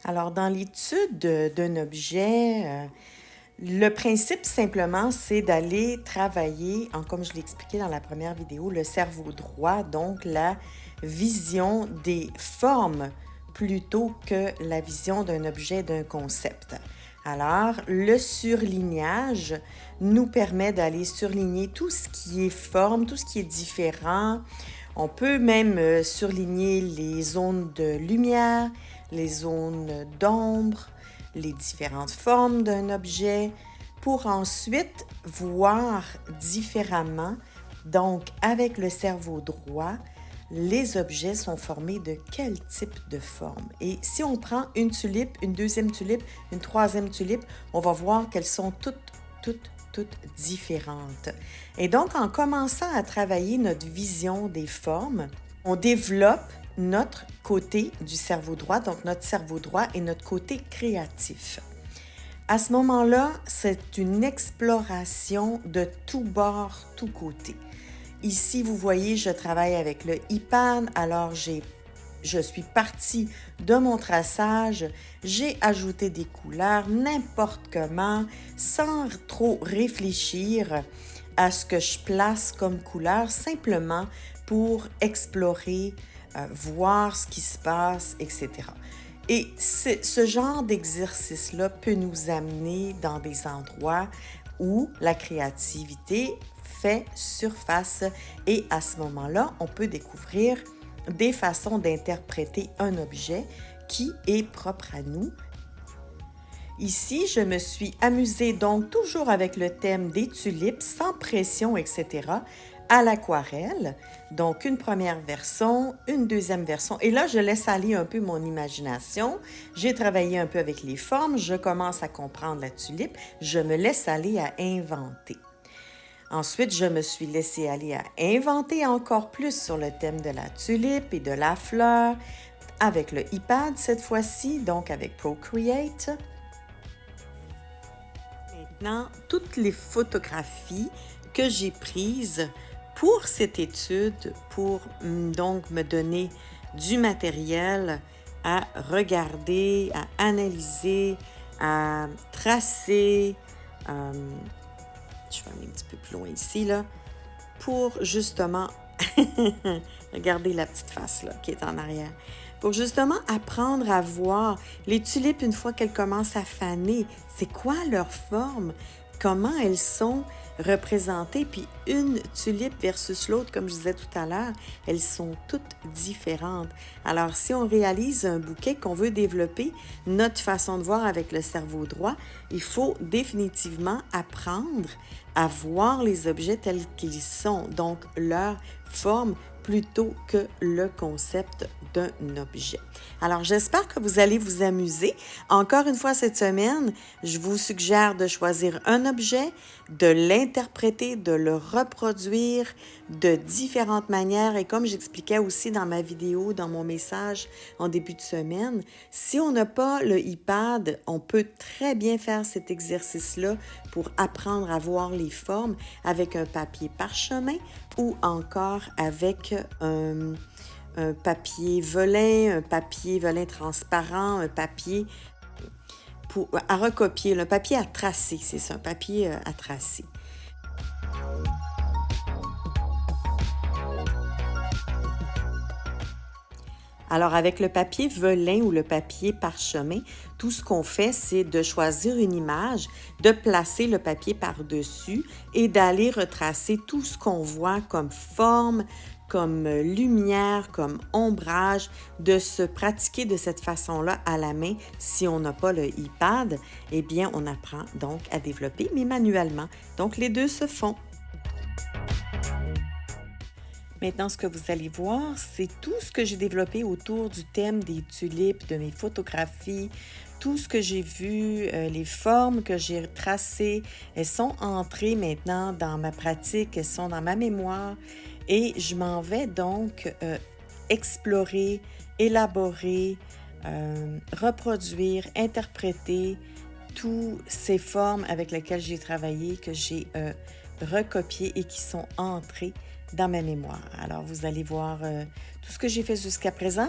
Alors, dans l'étude d'un objet, le principe simplement, c'est d'aller travailler, comme je l'ai expliqué dans la première vidéo, le cerveau droit, donc la vision des formes plutôt que la vision d'un objet, d'un concept. Alors, le surlignage nous permet d'aller surligner tout ce qui est forme, tout ce qui est différent. On peut même surligner les zones de lumière, les zones d'ombre, les différentes formes d'un objet, pour ensuite voir différemment, donc avec le cerveau droit, les objets sont formés de quel type de forme. Et si on prend une tulipe, une deuxième tulipe, une troisième tulipe, on va voir qu'elles sont toutes différentes. Et donc, en commençant à travailler notre vision des formes, on développe notre côté du cerveau droit, donc notre cerveau droit et notre côté créatif. À ce moment-là, c'est une exploration de tous bords, tous côtés. Ici, vous voyez, je travaille avec le iPad, alors je suis partie de mon traçage, j'ai ajouté des couleurs n'importe comment, sans trop réfléchir à ce que je place comme couleur, simplement pour explorer, voir ce qui se passe, etc. Et ce genre d'exercice-là peut nous amener dans des endroits où la créativité fait surface et à ce moment-là, on peut découvrir des façons d'interpréter un objet qui est propre à nous. Ici, je me suis amusée donc toujours avec le thème des tulipes, sans pression, etc., à l'aquarelle. Donc, une première version, une deuxième version. Et là, je laisse aller un peu mon imagination. J'ai travaillé un peu avec les formes, je commence à comprendre la tulipe, je me laisse aller à inventer. Ensuite, je me suis laissée aller à inventer encore plus sur le thème de la tulipe et de la fleur, avec le iPad cette fois-ci, donc avec Procreate. Maintenant, toutes les photographies que j'ai prises pour cette étude, pour donc me donner du matériel à regarder, à analyser, à tracer. Je vais aller un petit peu plus loin ici, là, pour justement, regardez la petite face là, qui est en arrière, pour justement apprendre à voir les tulipes une fois qu'elles commencent à faner, c'est quoi leur forme, comment elles sont représentées, puis une tulipe versus l'autre, comme je disais tout à l'heure, elles sont toutes différentes. Alors, si on réalise un bouquet qu'on veut développer, notre façon de voir avec le cerveau droit, il faut définitivement apprendre à voir les objets tels qu'ils sont, donc leur forme plutôt que le concept d'un objet. Alors, j'espère que vous allez vous amuser. Encore une fois cette semaine, je vous suggère de choisir un objet, de l'interpréter, de le reproduire de différentes manières. Et comme j'expliquais aussi dans ma vidéo, dans mon message en début de semaine, si on n'a pas le iPad, on peut très bien faire cet exercice-là pour apprendre à voir les formes avec un papier parchemin ou encore avec un papier velin transparent, un papier à recopier, le papier à tracer, c'est ça, un papier à tracer. Alors, avec le papier velin ou le papier parchemin, tout ce qu'on fait, c'est de choisir une image, de placer le papier par-dessus et d'aller retracer tout ce qu'on voit comme forme, comme lumière, comme ombrage, de se pratiquer de cette façon-là à la main. Si on n'a pas le iPad, eh bien, on apprend donc à développer, mais manuellement. Donc, les deux se font. Maintenant, ce que vous allez voir, c'est tout ce que j'ai développé autour du thème des tulipes, de mes photographies, tout ce que j'ai vu, les formes que j'ai tracées, elles sont entrées maintenant dans ma pratique, elles sont dans ma mémoire et je m'en vais donc explorer, élaborer, reproduire, interpréter toutes ces formes avec lesquelles j'ai travaillé, que j'ai recopiées et qui sont entrées dans ma mémoire. Alors, vous allez voir tout ce que j'ai fait jusqu'à présent.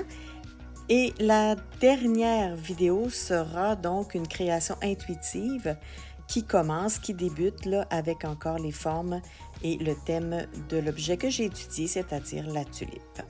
Et la dernière vidéo sera donc une création intuitive qui débute là, avec encore les formes et le thème de l'objet que j'ai étudié, c'est-à-dire la tulipe.